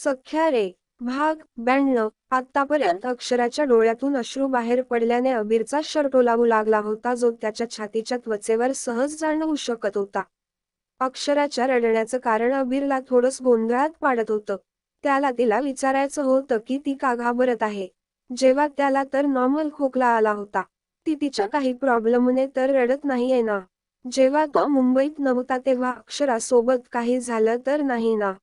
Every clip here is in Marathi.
सख्या रे भाग 92. आतापर्यंत अक्षराच्या डोळ्यातून अश्रू बाहेर पडल्याने अबीरचा शर्ट ओलावू लागला होता, जो त्याच्या छातीच्या त्वचेवर सहज जाणवू शकत होता. अक्षराच्या रडण्याचं कारण अबीरला थोडंच गोंधळात पाडत होतं. त्याला तिला विचारायचं होतं की ती का घाबरत आहे, जेव्हा त्याला तर नॉर्मल खोकला आला होता. ती तिच्या काही प्रॉब्लेमने तर रडत नाहीये ना? जेव्हा तो मुंबईत नव्हता तेव्हा अक्षरासोबत काही झालं तर नाही ना?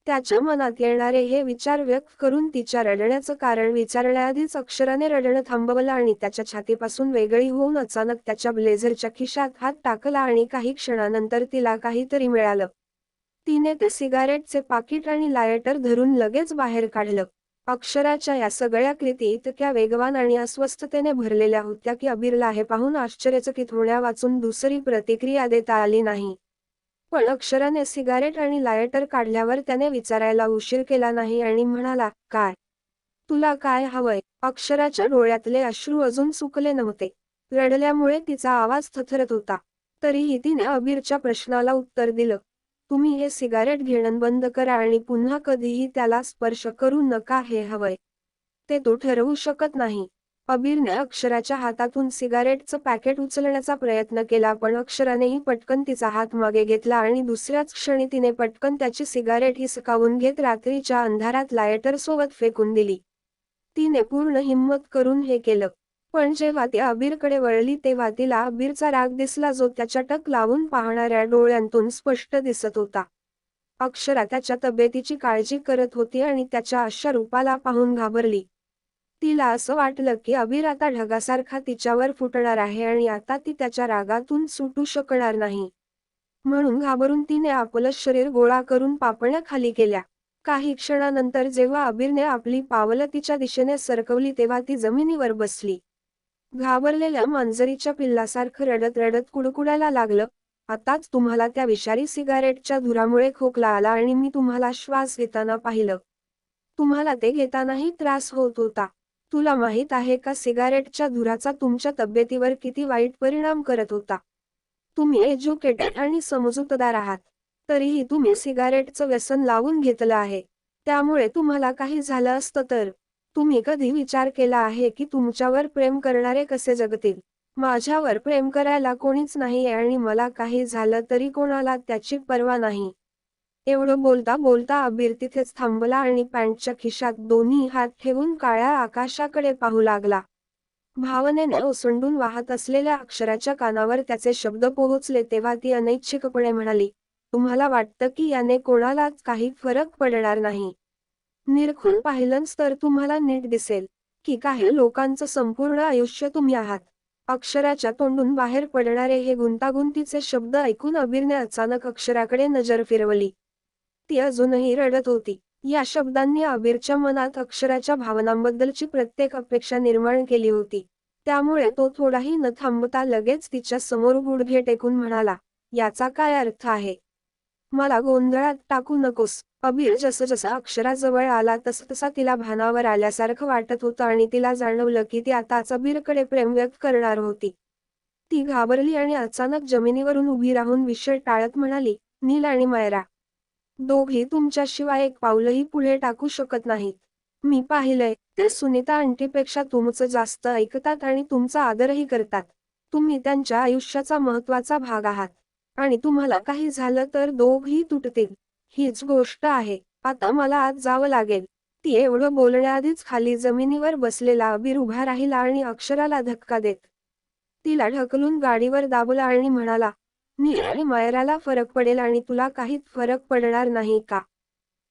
त्याच्या मनात येणारे हे विचार व्यक्त करून तिच्या रडण्याचं कारण विचारण्याआधीच अक्षराने रडणं थांबवलं आणि त्याच्या छातीपासून वेगळी होऊन अचानक त्याच्या ब्लेझरच्या खिशात हात टाकला आणि काही क्षणानंतर तिला काहीतरी मिळालं. तिने ते सिगारेटचे पाकिट आणि लायटर धरून लगेच बाहेर काढलं. अक्षराच्या या सगळ्या कृती इतक्या वेगवान आणि अस्वस्थतेने भरलेल्या होत्या की अबीरला हे पाहून आश्चर्यचकित होण्यावाचून दुसरी प्रतिक्रिया देता आली नाही. पण अक्षराने सिगारेट आणि लायटर काढल्यावर त्याने विचारायला उशीर केला नाही आणि म्हणाला, काय? तुला काय हवंय? अक्षराच्या डोळ्यातले अश्रू अजून सुकले नव्हते. रडल्यामुळे तिचा आवाज थरथरत होता. तरीही तिने अबीरच्या प्रश्नाला उत्तर दिलं. तुम्ही हे सिगारेट घेणं बंद करा आणि पुन्हा कधीही त्याला स्पर्श करू नका. हे हवंय ते तू ठरवू शकत नाही. अबीरने अक्षराच्या हातातून सिगारेटचं पॅकेट उचलण्याचा प्रयत्न केला, पण अक्षरानेही पटकन तिचा हात मागे घेतला आणि दुसऱ्याच क्षणी तिने पटकन त्याची सिगारेट हिसकावून घेत रात्रीच्या अंधारात लायटर सोबत फेकून दिली. तिने पूर्ण हिम्मत करून हे केलं. पण जेव्हा ती अबीरकडे वळली तेव्हा तिला अबीरचा राग दिसला, जो त्याच्या टक लावून पाहणाऱ्या डोळ्यांतून स्पष्ट दिसत होता. अक्षरा त्याच्या तब्येतीची काळजी करत होती आणि त्याच्या अशा रूपाला पाहून घाबरली. तिला असं वाटलं की अबीर आता ढगासारखा तिच्यावर फुटणार आहे आणि आता ती त्याच्या रागातून सुटू शकणार नाही. म्हणून घाबरून तिने आपलं शरीर गोळा करून पापण्या खाली केल्या. काही क्षणानंतर जेव्हा अबीरने आपली पावलं तिच्या दिशेने सरकवली तेव्हा ती जमिनीवर बसली. घाबरलेल्या मांजरीच्या पिल्लासारखं रडत रडत कुडकुडायला लागलं, आताच तुम्हाला त्या विषारी सिगारेटच्या धुरामुळे खोकला आला आणि मी तुम्हाला श्वास घेताना पाहिलं. तुम्हाला ते घेतानाही त्रास होत होता. तुला माहित आहे का सिगारेटच्या धुराचा तुमच्या तब्येतीवर किती वाईट परिणाम करत होता? तुम्ही एज्युकेटेड आणि समजूतदार आहात. तरीही तुम्ही सिगारेटचं व्यसन लावून घेतलं आहे. त्यामुळे तुम्हाला काही झालं असतं तर? तुम्ही कधी विचार केला आहे की तुमच्यावर प्रेम करणारे कसे जगतील? माझ्यावर प्रेम करायला कोणीच नाहीये आणि मला काही झालं तरी कोणाला त्याची पर्वा नाही. एवढं बोलता बोलता अबीर तिथेच थांबला आणि पॅन्टच्या खिशात दोन्ही हात ठेवून काळ्या आकाशाकडे पाहू लागला. भावनेने ओसंडून वाहत असलेल्या अक्षराच्या कानावर त्याचे शब्द पोहोचले तेव्हा ती अनैच्छिकपणे म्हणाली, तुम्हाला वाटतं की याने कोणालाच काही फरक पडणार नाही? निरखून पाहिलंच तर तुम्हाला नीट दिसेल की काही लोकांचं संपूर्ण आयुष्य तुम्ही आहात. अक्षराच्या तोंडून बाहेर पडणारे हे गुंतागुंतीचे शब्द ऐकून अबीरने अचानक अक्षराकडे नजर फिरवली. ती अजूनही रडत होती. या शब्दांनी अबीरच्या मनात अक्षराच्या भावनांबद्दलची प्रत्येक अपेक्षा निर्माण केली होती. त्यामुळे तो थोडाही न थांबता लगेच तिच्या समोर गुडघे टेकून म्हणाला, याचा काय अर्थ आहे? मला गोंधळात टाकू नकोस. अबीर जसं अक्षराजवळ आला तसं तिला भानावर आल्यासारखं वाटत होतं आणि तिला जाणवलं की ती आताच अबीरकडे प्रेम व्यक्त करणार होती. ती घाबरली आणि अचानक जमिनीवरून उभी राहून विषय टाळत म्हणाली, नील आणि मायरा दोघी तुमच्याशिवाय एक पाऊलही पुढे टाकू शकत नाहीत. मी पाहिलंय, ते सुनीता आंटीपेक्षा तुमचं जास्त ऐकतात आणि तुमचा आदरही करतात. तुम्ही त्यांच्या आयुष्याचा महत्त्वाचा भाग आहात. आणि तुम्हाला काही झालं तर दोघही तुटतील. हीच गोष्ट आहे. आता मला आत जावं लागेल. ती एवढं बोलण्याआधीच खाली जमिनीवर बसलेला अबीर उभा राहिला आणि अक्षराला धक्का देत तिला ढकलून गाडीवर दाबला आणि म्हणाला, नील आणि मायराला फरक पडेल आणि तुला काहीच फरक पडणार नाही का?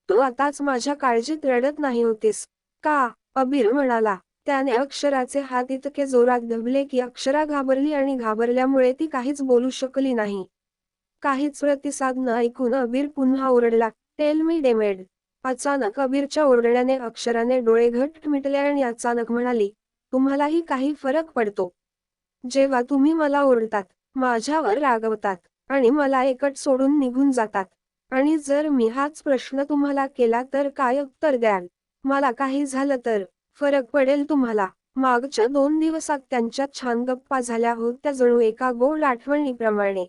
तू आताच माझ्या काळजीत रडत नाही होतीस का? अबीर म्हणाला. त्याने अक्षराचे हात इतके जोरात दाबले की अक्षरा घाबरली आणि घाबरल्यामुळे ती काहीच बोलू शकली नाही. काहीच प्रतिसाद न ऐकून अबीर पुन्हा ओरडला, टेल मी डेमेड. अचानक अबीरच्या ओरडण्याने अक्षराने डोळे घट्ट मिटले आणि अचानक म्हणाली, तुम्हालाही काही फरक पडतो? जेव्हा तुम्ही मला ओरडतात, माझ्यावर रागवतात आणि मला एकट सोडून निघून जातात. आणि जर मी हाच प्रश्न तुम्हाला केला तर काय उत्तर द्याल? मला काही झालं तर फरक पडेल तुम्हाला? मागच्या 2 दिवसात त्यांच्यात छान गप्पा झाल्या होत्या, जणू एका गोड आठवणीप्रमाणे.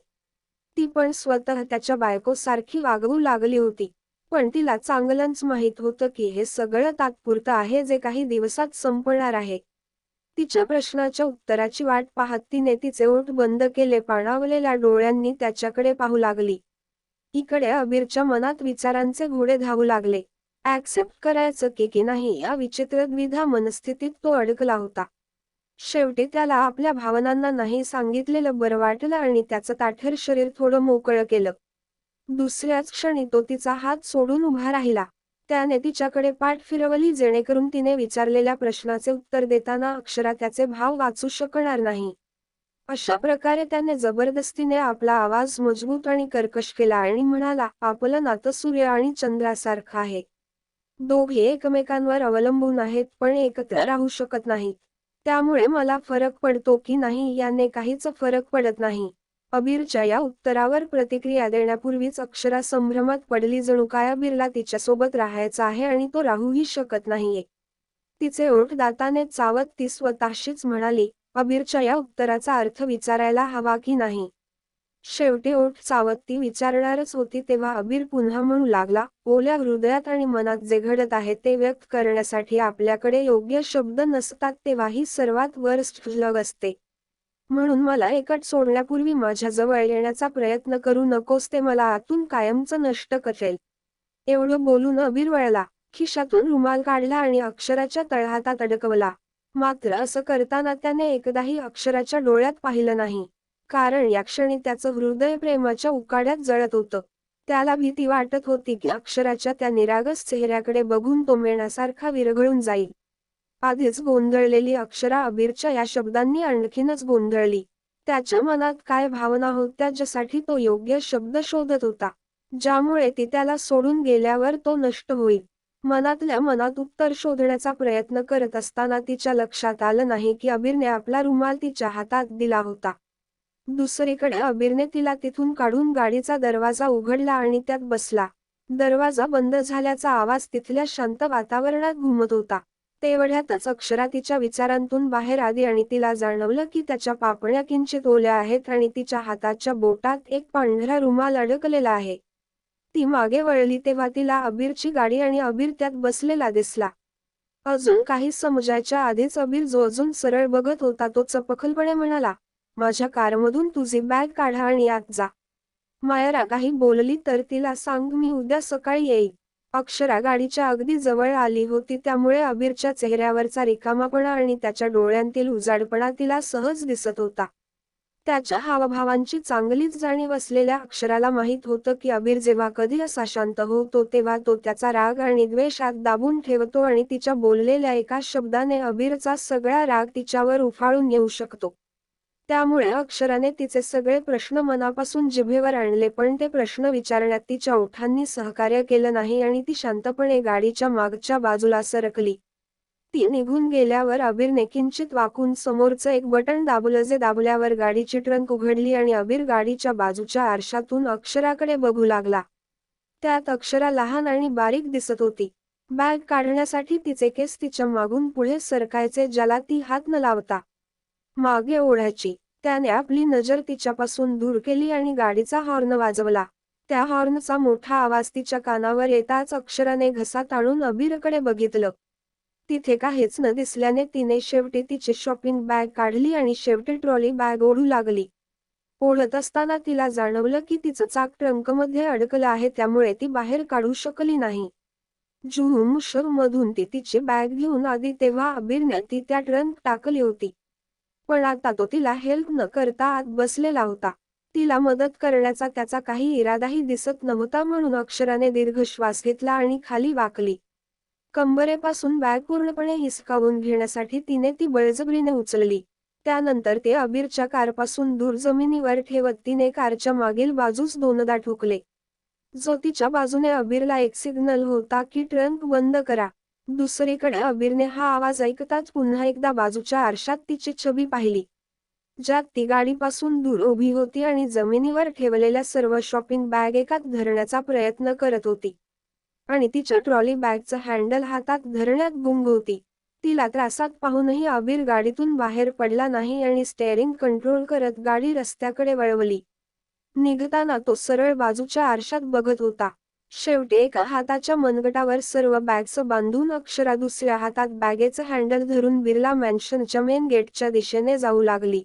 ती पण स्वतः त्याच्या बायकोसारखी वागवू लागली होती. पण तिला चांगलंच माहित होतं की हे सगळं तात्पुरतं आहे, जे काही दिवसात संपणार आहे. तिच्या प्रश्नाच्या उत्तराची वाट पाहत तिने तिचे ओठ बंद केले, पाणावलेल्या डोळ्यांनी त्याच्याकडे पाहू लागली. इकडे अबीरच्या मनात विचारांचे घोडे धावू लागले. ऍक्सेप्ट करायचं की नाही या विचित्र द्विधा मनस्थितीत तो अडकला होता. शेवटी त्याला आपल्या भावनांना नाही सांगितलेलं बरं वाटलं आणि त्याचं ताठर शरीर थोडं मोकळं केलं. दुसऱ्याच क्षणी तो तिचा हात सोडून उभा राहिला. त्याने तिच्याकडे पाठ फिरवली, जेणेकरून तिने विचारलेल्या प्रश्नाचे उत्तर देताना अक्षरा त्याचे भाव वाचू शकणार नाही. अशा प्रकारे त्याने जबरदस्तीने आपला आवाज मजबूत आणि कर्कश केला आणि म्हणाला, आपलं नातं सूर्य आणि चंद्रासारखं आहे. दोघे एकमेकांवर अवलंबून आहेत, पण एकत्र राहू शकत नाहीत. त्यामुळे मला फरक पडतो की नाही याने काहीच फरक पडत नाही. अबीरच्या या उत्तरावर प्रतिक्रिया देण्यापूर्वीच अक्षरा संभ्रमात पडली, जणू काय अबीरला तिच्यासोबत राहायचं आहे आणि तो राहूही शकत नाहीये. तिचे ओठ दाताने चावत ती स्वतःशीच म्हणाली, अबीरच्या या उत्तराचा अर्थ विचारायला हवा की नाही. शेवटी ओठ चावत ती विचारणारच होती, तेव्हा अबीर पुन्हा म्हणू लागला, ओल्या हृदयात आणि मनात जे घडत आहे ते व्यक्त करण्यासाठी आपल्याकडे योग्य शब्द नसतात, तेव्हा ही सर्वात वर्स्ट फीलिंग असते. म्हणून मला एकट सोडण्यापूर्वी माझ्याजवळ येण्याचा प्रयत्न करू नकोस, ते मला आतून कायमचं नष्ट करेल. एवढं बोलून अबीर वळला. खिशातून रुमाल काढला आणि अक्षराच्या तळहातात अडकवला. मात्र असं करताना त्याने एकदाही अक्षराच्या डोळ्यात पाहिलं नाही. कारण या क्षणी त्याचं हृदय प्रेमाच्या उकाड्यात जळत होतं. त्याला भीती वाटत होती की अक्षराच्या त्या निरागस चेहऱ्याकडे बघून तो मेणासारखा विरघळून जाईल. आधीच गोंधळलेली अक्षरा अबीरच्या या शब्दांनी आणखीनच गोंधळली. त्याच्या मनात काय भावना होत्या ज्यासाठी तो योग्य शब्द शोधत होता, ज्यामुळे ती त्याला सोडून गेल्यावर तो नष्ट होईल. मनातल्या मनात उत्तर शोधण्याचा प्रयत्न करत असताना तिच्या लक्षात आलं नाही की अबीरने आपला रुमाल तिच्या हातात दिला होता. दुसरीकडे अबीरने तिला तिथून काढून गाडीचा दरवाजा उघडला आणि त्यात बसला. दरवाजा बंद झाल्याचा आवाज तिथल्या शांत वातावरणात घुमत होता. तेवढ्यातच अक्षरा तिच्या विचारांतून बाहेर आली आणि तिला जाणवलं की त्याच्या पापण्या किंचित ओल्या आहेत आणि तिच्या हाताच्या बोटात एक पांढरा रुमाल अडकलेला आहे. ती मागे वळली तेव्हा तिला अबीरची गाडी आणि अबीर त्यात बसलेला दिसला. अजून काही समजायच्या आधीच अबीर जो अजून सरळ बघत होता तो चपखलपणे म्हणाला, माझ्या कारमधून तुझी बॅग काढा आणि आत जा. मायरा काही बोलली तर तिला सांग मी उद्या सकाळी येईल. अक्षरा गाडीच्या अगदी जवळ आली होती, त्यामुळे अबीरच्या चेहऱ्यावरचा रिकामापणा आणि त्याच्या डोळ्यांतील उजाडपणा तिला सहज दिसत होता. त्याच्या हावभावांची चांगलीच जाणीव असलेल्या अक्षराला माहीत होतं की अबीर जेव्हा कधी असा शांत होतो तेव्हा तो त्याचा राग आणि द्वेष आत दाबून ठेवतो आणि तिच्या बोललेल्या एका शब्दाने अबीरचा सगळा राग तिच्यावर उफाळून येऊ शकतो. त्यामुळे अक्षराने तिचे सगळे प्रश्न मनापासून जिभेवर आणले, पण ते प्रश्न विचारण्यात तिच्या ओठांनी सहकार्य केलं नाही आणि ती शांतपणे गाडीच्या मागच्या बाजूला सरकली. ती निघून गेल्यावर अबीरने किंचित वाकून समोरचं एक बटण दाबलं, जे दाबल्यावर गाडीची ट्रंक उघडली आणि अबीर गाडीच्या बाजूच्या आरशातून अक्षराकडे बघू लागला. त्यात अक्षरा लहान आणि बारीक दिसत होती. बॅग काढण्यासाठी तिचे केस तिच्या मागून पुढे सरकायचे, ज्याला ती हात न लावता मागे ओढायची. त्याने आपली नजर तिच्यापासून दूर केली आणि गाडीचा हॉर्न वाजवला. त्या हॉर्नचा मोठा आवाज तिच्या कानावर येताच अक्षराने घसा ताणून अबीरकडे बघितलं. तिथे काहीच न दिसल्याने तिने शेवटी तिची शॉपिंग बॅग काढली आणि शेवटी ट्रॉली बॅग ओढू लागली. ओढत असताना तिला जाणवलं की तिचं चाक ट्रंकमध्ये अडकलं आहे, त्यामुळे ती बाहेर काढू शकली नाही. मधून ती तिची बॅग घेऊन आली तेव्हा अबीरने ती त्या ट्रंक टाकली होती. पण आता तो तिला हेल्प न करता आत बसलेला होता. तिला मदत करण्याचा त्याचा काही इरादाही दिसत नव्हता, म्हणून अक्षराने दीर्घ श्वास घेतला आणि खाली वाकली. कंबरेपासून बॅग पूर्णपणे हिसकावून घेण्यासाठी तिने ती बळजबरीने उचलली. त्यानंतर ते अबीरच्या कारपासून दूर जमिनीवर ठेवत तिने कारच्या मागील बाजूस दोनदा ठोकले. जो तिच्या बाजूने अबीरला एक सिग्नल होता की ट्रंक बंद करा. दुसरीकडे अबीरने हा आवाज ऐकताच पुन्हा एकदा बाजूच्या आरशात तिची छबी पाहिली, ज्यात ती गाडीपासून दूर उभी होती आणि जमिनीवर ठेवलेल्या सर्व शॉपिंग बॅग एकात धरण्याचा प्रयत्न करत होती. आणि तिच्या ट्रॉली बॅगचं हँडल हातात धरण्यात गुंग होती. तिला त्रासात पाहूनही अबीर गाडीतून बाहेर पडला नाही आणि स्टेअरिंग कंट्रोल करत गाडी रस्त्याकडे वळवली. निघताना तो सरळ बाजूच्या आरशात बघत होता. शेवटी एका हाताच्या मनगटावर सर्व बॅग्स बांधून अक्षरा दुसऱ्या हातात बॅगेचं हँडल धरून बिर्ला मॅन्शनच्या मेन गेटच्या दिशेने जाऊ लागली.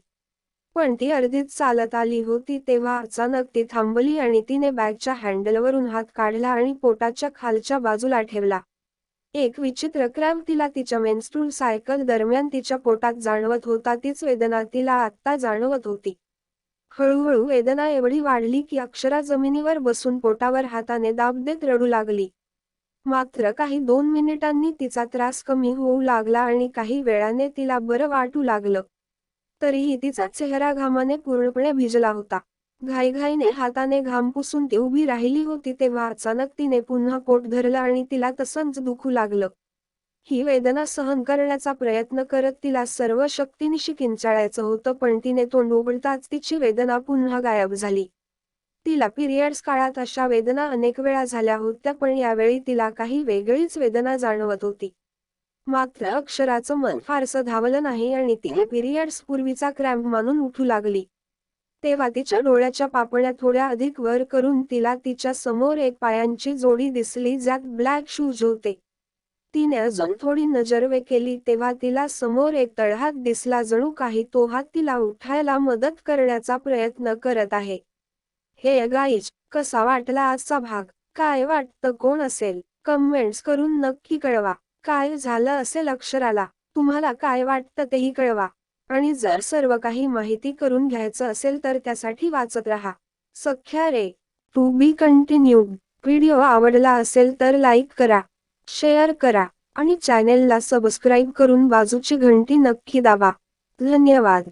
पण ती अर्धीच चालत आली होती तेव्हा अचानक ती थांबली आणि तिने बॅगच्या हँडलवरून हात काढला आणि पोटाच्या खालच्या बाजूला ठेवला. एक विचित्र क्रॅम्प तिला तिच्या मेन्स्ट्रुअल सायकल दरम्यान तिच्या पोटात जाणवत होता. तीच वेदना तिला आत्ता जाणवत होती. हळूहळू वेदना एवढी वाढली की अक्षरा जमिनीवर बसून पोटावर हाताने दाब देत रडू लागली. मात्र काही 2 मिनिटांनी तिचा त्रास कमी होऊ लागला आणि काही वेळाने तिला बरं वाटू लागलं. तरीही तिचा चेहरा घामाने पूर्णपणे भिजला होता. घाईघाईने हाताने घाम पुसून ती उभी राहिली होती तेव्हा अचानक तिने पुन्हा पोट धरलं आणि तिला तसंच दुखू लागलं. ही वेदना सहन करण्याचा प्रयत्न करत तिला सर्व शक्तीनिशी किंचाळायचं होतं पण तिने तोंड उघडताच तिची वेदना पुन्हा गायब झाली. तिला पिरियड्स काळात अशा वेदना अनेक वेळा झाल्या होत्या पण यावेळी तिला काही वेगळीच वेदना जाणवत होती. मात्र अक्षराचं मन फारसं धावलं नाही आणि तिने पिरियड्स पूर्वीचा क्रॅम्प मानून उठू लागली. तेव्हा तिच्या डोळ्याच्या पापण्या थोड्या अधिक वर करून तिला तिच्या समोर एक पायांची जोडी दिसली ज्यात ब्लॅक शूज होते. तिने अजून थोडी नजर केली तेव्हा तिला समोर एक तळहात दिसला जणू काही तो हात तिला उठायला मदत करण्याचा प्रयत्न करत आहे. हे गाईज, कसा वाटला आजचा भाग? काय वाटतं कोण असेल? कमेंट्स करून नक्की कळवा. काय झालं असेल अक्षराला? तुम्हाला काय वाटतं तेही कळवा. आणि जर सर्व काही माहिती करून घ्यायचं असेल तर त्यासाठी वाचत राहा. सख्या रे. To be continued. व्हिडिओ आवडला असेल तर लाईक करा, शेअर करा आणि चॅनेलला सबस्क्राईब करून बाजूची घंटी नक्की दाबा. धन्यवाद.